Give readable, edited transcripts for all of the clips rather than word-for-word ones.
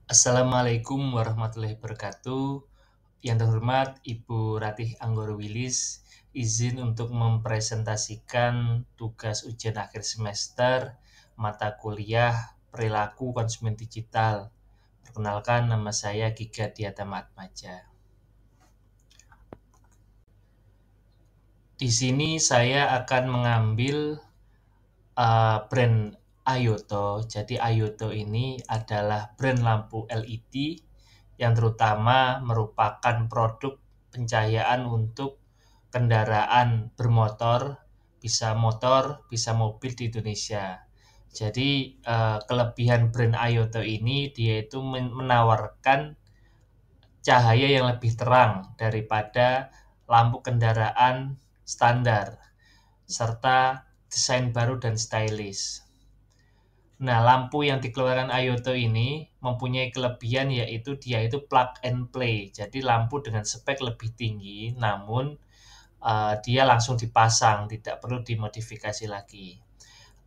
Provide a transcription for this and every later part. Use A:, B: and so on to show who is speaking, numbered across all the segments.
A: Assalamualaikum warahmatullahi wabarakatuh. Yang terhormat Ibu Ratih Anggoro-Wilis, izin untuk mempresentasikan tugas ujian akhir semester mata kuliah Perilaku Konsumen Digital. Perkenalkan, nama saya Giga Diatama Atmaja. Di sini saya akan mengambil brand Ayoto. Jadi Ayoto ini adalah brand lampu LED yang terutama merupakan produk pencahayaan untuk kendaraan bermotor, bisa mobil di Indonesia. Jadi kelebihan brand Ayoto ini dia itu menawarkan cahaya yang lebih terang daripada lampu kendaraan standar, serta desain baru dan stylish. Nah, lampu yang dikeluarkan Ayoto ini mempunyai kelebihan yaitu dia itu plug and play. Jadi lampu dengan spek lebih tinggi, namun dia langsung dipasang, tidak perlu dimodifikasi lagi.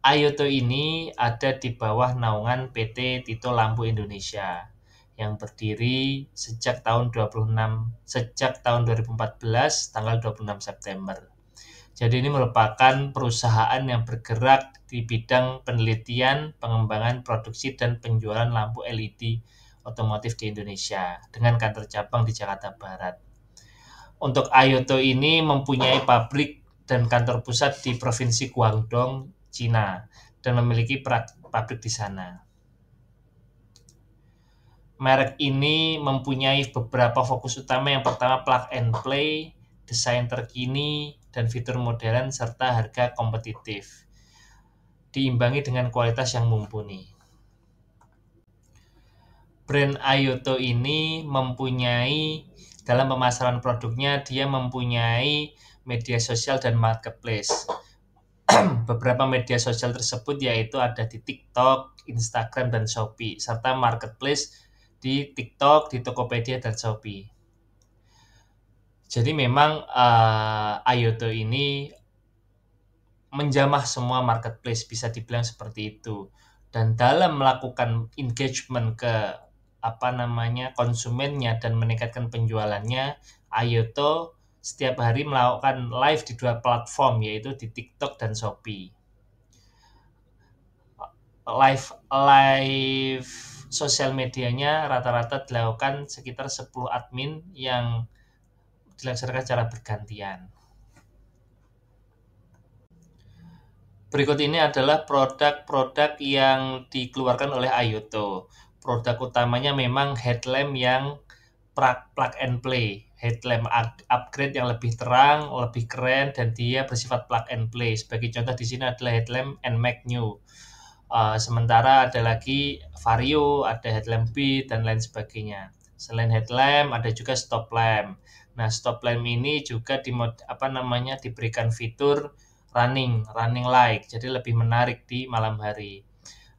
A: Ayoto ini ada di bawah naungan PT Tito Lampu Indonesia yang berdiri sejak tahun 2014 tanggal 26 September. Jadi ini merupakan perusahaan yang bergerak di bidang penelitian, pengembangan, produksi, dan penjualan lampu LED otomotif di Indonesia dengan kantor cabang di Jakarta Barat. Untuk Ayoto ini mempunyai pabrik dan kantor pusat di Provinsi Guangdong, Cina, dan memiliki pabrik di sana. Merek ini mempunyai beberapa fokus utama. Yang pertama, plug and play, desain terkini, dan fitur modern, serta harga kompetitif, diimbangi dengan kualitas yang mumpuni. Brand Ayoto ini dalam pemasaran produknya, dia mempunyai media sosial dan marketplace. Beberapa media sosial tersebut yaitu ada di TikTok, Instagram, dan Shopee, serta marketplace di TikTok, di Tokopedia, dan Shopee. Jadi memang Ayoto ini menjamah semua marketplace, bisa dibilang seperti itu. Dan dalam melakukan engagement ke konsumennya dan meningkatkan penjualannya, Ayoto setiap hari melakukan live di 2 platform, yaitu di TikTok dan Shopee. Live sosial medianya rata-rata dilakukan sekitar 10 admin yang dilaksanakan secara bergantian. Berikut ini adalah produk-produk yang dikeluarkan oleh Ayoto. Produk utamanya memang headlamp yang plug and play. Headlamp upgrade yang lebih terang, lebih keren, dan dia bersifat plug and play. Sebagai contoh di sini adalah headlamp NMAX New. Sementara ada lagi Vario, ada headlamp beat, dan lain sebagainya. Selain headlamp, ada juga stop lamp. Nah, stop lamp ini juga diberikan fitur running light, jadi lebih menarik di malam hari.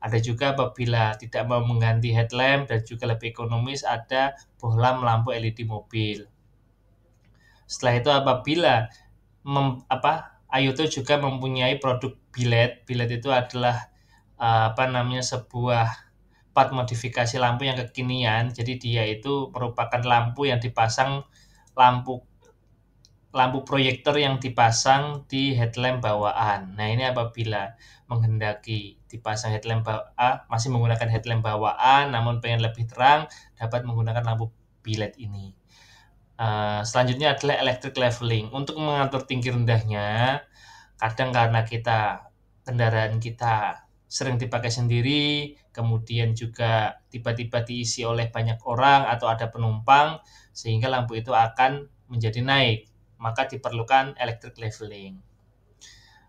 A: Ada juga apabila tidak mau mengganti headlamp dan juga lebih ekonomis, ada bohlam lampu LED mobil. Setelah itu apabila Ayoto juga mempunyai produk bilet. Bilet itu adalah sebuah part modifikasi lampu yang kekinian. Jadi dia itu merupakan lampu yang dipasang, lampu proyektor yang dipasang di headlamp bawaan. Nah, ini apabila menghendaki dipasang headlamp masih menggunakan headlamp bawaan namun pengen lebih terang, dapat menggunakan lampu bilet ini. Selanjutnya adalah electric leveling. Untuk mengatur tinggi rendahnya, kadang karena kendaraan kita sering dipakai sendiri, kemudian juga tiba-tiba diisi oleh banyak orang atau ada penumpang, sehingga lampu itu akan menjadi naik, maka diperlukan electric leveling.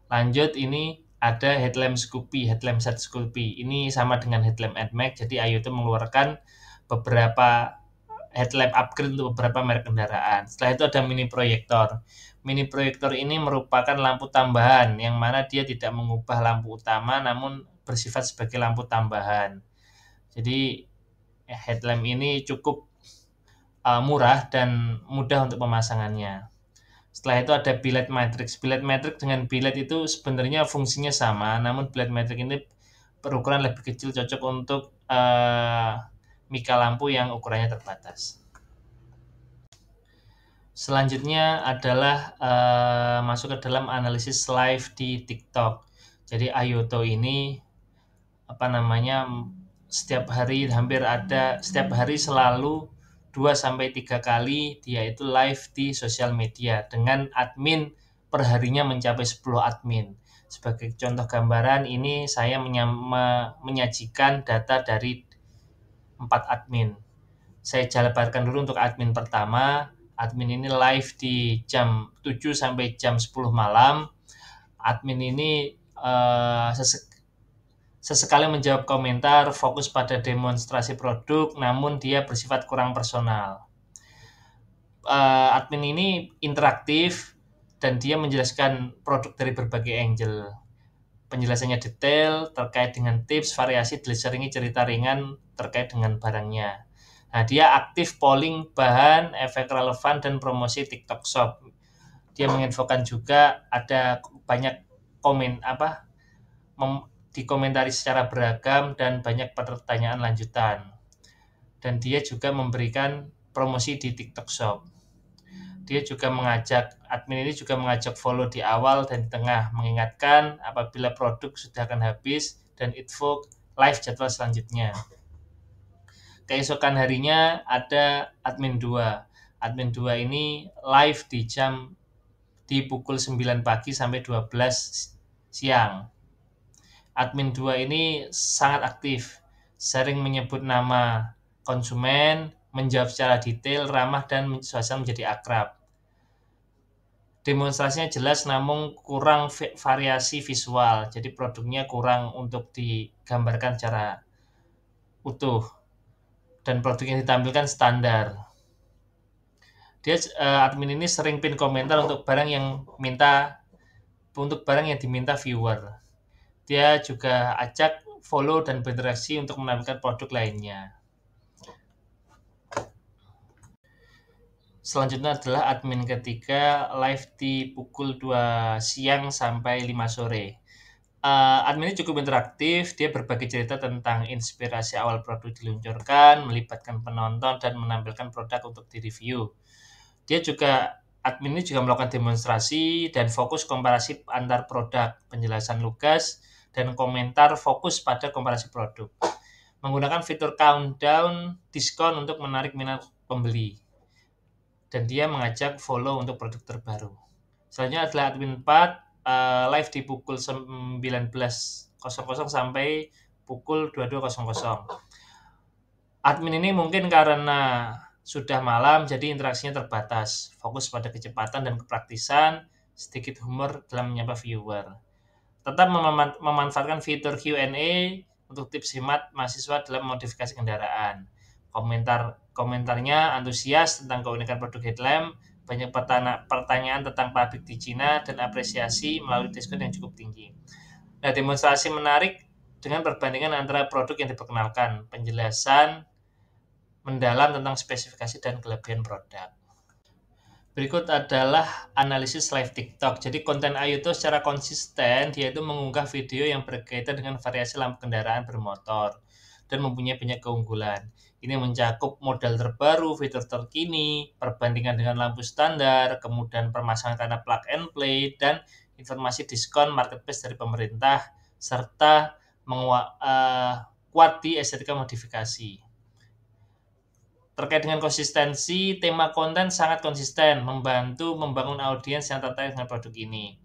A: Lanjut, ini ada headlamp set Scoopy. Ini sama dengan headlamp NMAX, jadi Ayoto mengeluarkan beberapa headlamp upgrade untuk beberapa merek kendaraan. Setelah itu ada mini proyektor. Mini proyektor ini merupakan lampu tambahan yang mana dia tidak mengubah lampu utama namun bersifat sebagai lampu tambahan. Jadi headlamp ini cukup murah dan mudah untuk pemasangannya. Setelah itu ada billet matrix. Billet matrix dengan billet itu sebenarnya fungsinya sama, namun billet matrix ini berukuran lebih kecil, cocok untuk mika lampu yang ukurannya terbatas. Selanjutnya adalah masuk ke dalam analisis live di TikTok. Jadi Ayoto ini setiap hari selalu 2-3 kali dia itu live di sosial media dengan admin perharinya mencapai 10 admin. Sebagai contoh gambaran ini saya menyajikan data dari 4 admin. Saya jabarkan dulu untuk admin pertama. Admin ini live di jam 7 sampai jam 10 malam. Admin ini sesekali menjawab komentar, fokus pada demonstrasi produk, namun dia bersifat kurang personal. Admin ini interaktif dan dia menjelaskan produk dari berbagai angle. Penjelasannya detail terkait dengan tips, variasi, diseringi cerita ringan terkait dengan barangnya. Nah, dia aktif polling bahan, efek relevan, dan promosi TikTok Shop. Dia menginfokan juga ada banyak dikomentari secara beragam dan banyak pertanyaan lanjutan. Dan dia juga memberikan promosi di TikTok Shop. Admin ini juga mengajak follow di awal dan di tengah, mengingatkan apabila produk sudah akan habis dan info live jadwal selanjutnya. Keesokan harinya ada admin 2. Admin 2 ini live di pukul 9 pagi sampai 12 siang. Admin 2 ini sangat aktif, sering menyebut nama konsumen, menjawab secara detail, ramah, dan suasana menjadi akrab. Demonstrasinya jelas namun kurang variasi visual, jadi produknya kurang untuk digambarkan secara utuh. Dan produk yang ditampilkan standar. Admin ini sering pin komentar untuk barang yang diminta viewer. Dia juga ajak follow dan berinteraksi untuk menampilkan produk lainnya. Selanjutnya adalah admin ketiga live di pukul 2 siang sampai 5 sore. Admin ini cukup interaktif, dia berbagi cerita tentang inspirasi awal produk diluncurkan, melibatkan penonton, dan menampilkan produk untuk direview. Admin ini juga melakukan demonstrasi dan fokus komparasi antar produk, penjelasan lugas, dan komentar fokus pada komparasi produk. Menggunakan fitur countdown diskon untuk menarik minat pembeli. Dan dia mengajak follow untuk produk terbaru. Selanjutnya adalah admin 4, live di pukul 19.00 sampai pukul 22.00. Admin ini mungkin karena sudah malam, jadi interaksinya terbatas. Fokus pada kecepatan dan kepraktisan, sedikit humor dalam menyapa viewer. Tetap memanfaatkan fitur Q&A untuk tips hemat mahasiswa dalam modifikasi kendaraan. Komentarnya antusias tentang keunikan produk headlamp, banyak pertanyaan tentang pabrik di Cina, dan apresiasi melalui diskon yang cukup tinggi. Nah, demonstrasi menarik dengan perbandingan antara produk yang diperkenalkan, penjelasan mendalam tentang spesifikasi dan kelebihan produk. Berikut adalah analisis live TikTok. Jadi konten Ayoto secara konsisten dia itu mengunggah video yang berkaitan dengan variasi lampu kendaraan bermotor dan mempunyai banyak keunggulan. Ini mencakup model terbaru, fitur terkini, perbandingan dengan lampu standar, kemudian permasalahan karena plug and play, dan informasi diskon marketplace dari pemerintah, serta kuat di estetika modifikasi. Terkait dengan konsistensi, tema konten sangat konsisten, membantu membangun audiens yang tertarik dengan produk ini.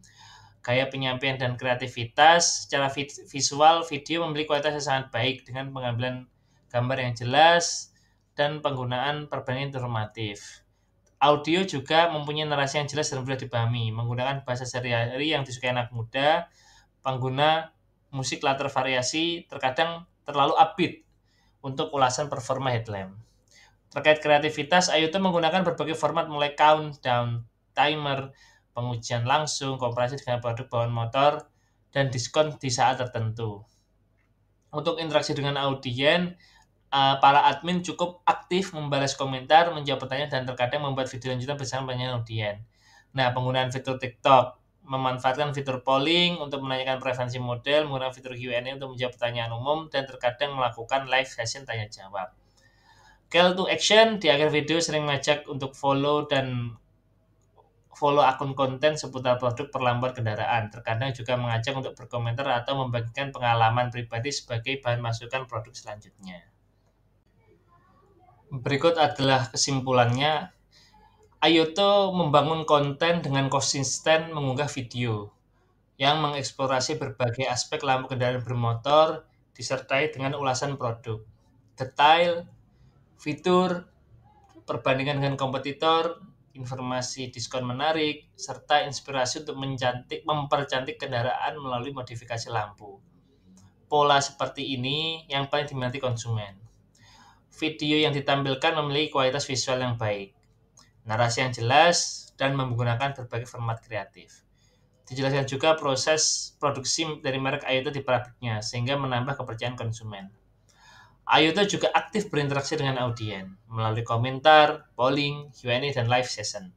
A: Gaya penyampaian dan kreativitas, secara visual, video memiliki kualitas yang sangat baik dengan pengambilan gambar yang jelas dan penggunaan perbandingan informatif. Audio juga mempunyai narasi yang jelas dan mudah dipahami, menggunakan bahasa sehari-hari yang disukai anak muda. Pengguna musik latar variasi terkadang terlalu upbeat untuk ulasan performa headlamp. Terkait kreativitas, Ayoto menggunakan berbagai format mulai countdown, timer, pengujian langsung, komparasi dengan produk bawaan motor, dan diskon di saat tertentu. Untuk interaksi dengan audiens, para admin cukup aktif membalas komentar, menjawab pertanyaan, dan terkadang membuat video lanjutan bersama banyak audiens. Nah, penggunaan fitur TikTok memanfaatkan fitur polling untuk menanyakan preferensi model, menggunakan fitur Q&A untuk menjawab pertanyaan umum, dan terkadang melakukan live session tanya-jawab. Call to action di akhir video sering mengajak untuk follow akun konten seputar produk perlambat kendaraan. Terkadang juga mengajak untuk berkomentar atau membagikan pengalaman pribadi sebagai bahan masukan produk selanjutnya. Berikut adalah kesimpulannya. Ayoto membangun konten dengan konsisten mengunggah video yang mengeksplorasi berbagai aspek lampu kendaraan bermotor disertai dengan ulasan produk, detail, fitur, perbandingan dengan kompetitor, informasi diskon menarik, serta inspirasi untuk mempercantik kendaraan melalui modifikasi lampu. Pola seperti ini yang paling diminati konsumen. Video yang ditampilkan memiliki kualitas visual yang baik, narasi yang jelas, dan menggunakan berbagai format kreatif. Dijelaskan juga proses produksi dari merek Ayoto di pabriknya, sehingga menambah kepercayaan konsumen. Ayoto juga aktif berinteraksi dengan audiens melalui komentar, polling, Q&A, dan live session.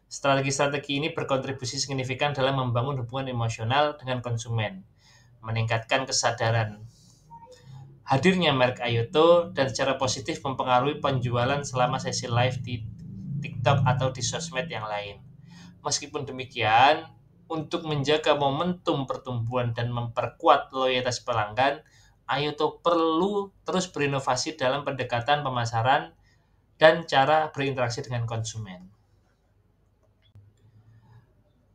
A: Strategi-strategi ini berkontribusi signifikan dalam membangun hubungan emosional dengan konsumen, meningkatkan kesadaran hadirnya merek Ayoto, dan secara positif mempengaruhi penjualan selama sesi live di TikTok atau di sosmed yang lain. Meskipun demikian, untuk menjaga momentum pertumbuhan dan memperkuat loyalitas pelanggan, Ayoto perlu terus berinovasi dalam pendekatan pemasaran dan cara berinteraksi dengan konsumen.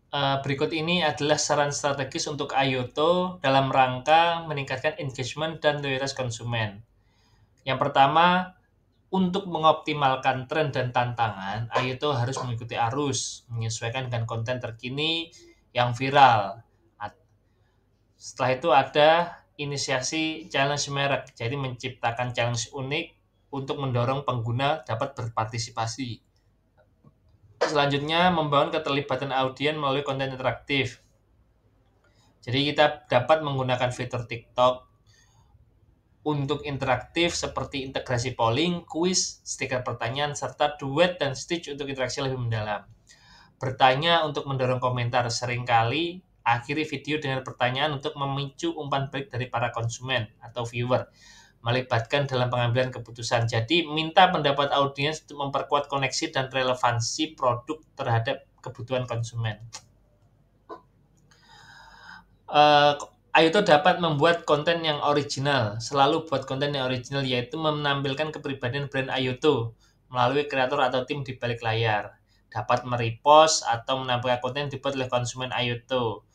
A: Berikut ini adalah saran strategis untuk Ayoto dalam rangka meningkatkan engagement dan loyalitas konsumen. Yang pertama, untuk mengoptimalkan tren dan tantangan, Ayoto harus mengikuti arus, menyesuaikan dengan konten terkini yang viral. Setelah itu ada inisiasi challenge merek, jadi menciptakan challenge unik untuk mendorong pengguna dapat berpartisipasi. Selanjutnya, membangun keterlibatan audiens melalui konten interaktif. Jadi kita dapat menggunakan fitur TikTok untuk interaktif seperti integrasi polling, kuis, stiker pertanyaan, serta duet dan stitch untuk interaksi lebih mendalam. Bertanya untuk mendorong komentar. Seringkali akhiri video dengan pertanyaan untuk memicu umpan balik dari para konsumen atau viewer, melibatkan dalam pengambilan keputusan. Jadi minta pendapat audiens untuk memperkuat koneksi dan relevansi produk terhadap kebutuhan konsumen. Ayoto dapat membuat konten yang original. Selalu buat konten yang original, yaitu menampilkan kepribadian brand Ayoto melalui kreator atau tim di balik layar. Dapat merepost atau menampilkan konten yang dibuat oleh konsumen Ayoto.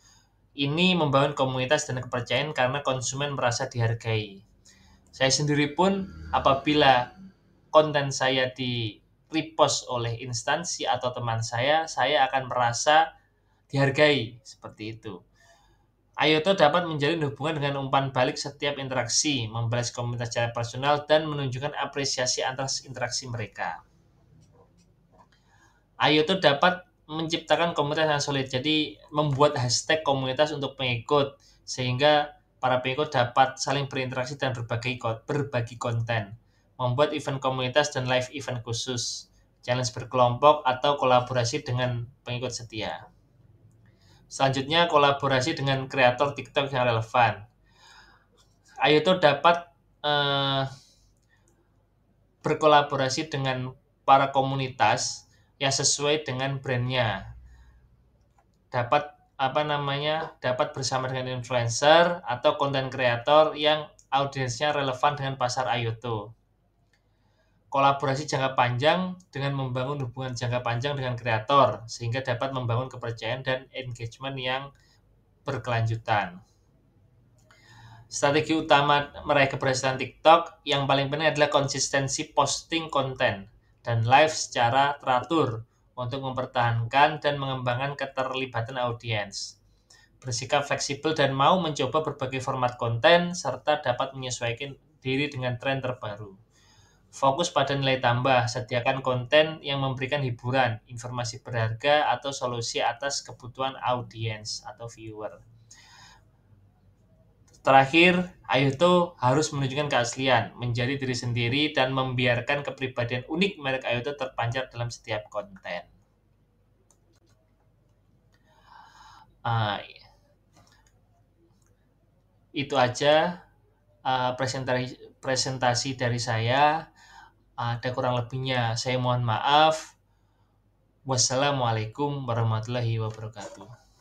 A: Ini membangun komunitas dan kepercayaan karena konsumen merasa dihargai. Saya sendiri pun apabila konten saya di repost oleh instansi atau teman saya akan merasa dihargai seperti itu. Ayoto dapat menjalin hubungan dengan umpan balik setiap interaksi, membalas komunitas secara personal, dan menunjukkan apresiasi atas interaksi mereka. Ayoto dapat menciptakan komunitas yang solid, jadi membuat hashtag komunitas untuk pengikut, sehingga para pengikut dapat saling berinteraksi dan berbagi konten. Membuat event komunitas dan live event khusus, challenge berkelompok, atau kolaborasi dengan pengikut setia. Selanjutnya, kolaborasi dengan kreator TikTok yang relevan. Ayoto dapat berkolaborasi dengan para komunitas yang sesuai dengan brandnya. Dapat bersama dengan influencer atau konten kreator yang audiensnya relevan dengan pasar Ayoto. Kolaborasi jangka panjang dengan membangun hubungan jangka panjang dengan kreator, sehingga dapat membangun kepercayaan dan engagement yang berkelanjutan. Strategi utama meraih keberhasilan TikTok yang paling penting adalah konsistensi posting konten dan live secara teratur untuk mempertahankan dan mengembangkan keterlibatan audiens. Bersikap fleksibel dan mau mencoba berbagai format konten serta dapat menyesuaikan diri dengan tren terbaru. Fokus pada nilai tambah, sediakan konten yang memberikan hiburan, informasi berharga, atau solusi atas kebutuhan audiens atau viewer. Terakhir, Ayoto harus menunjukkan keaslian, menjadi diri sendiri, dan membiarkan kepribadian unik merek Ayoto terpancar dalam setiap konten. Itu aja presentasi dari saya. Ada kurang lebihnya, saya mohon maaf. Wassalamualaikum warahmatullahi wabarakatuh.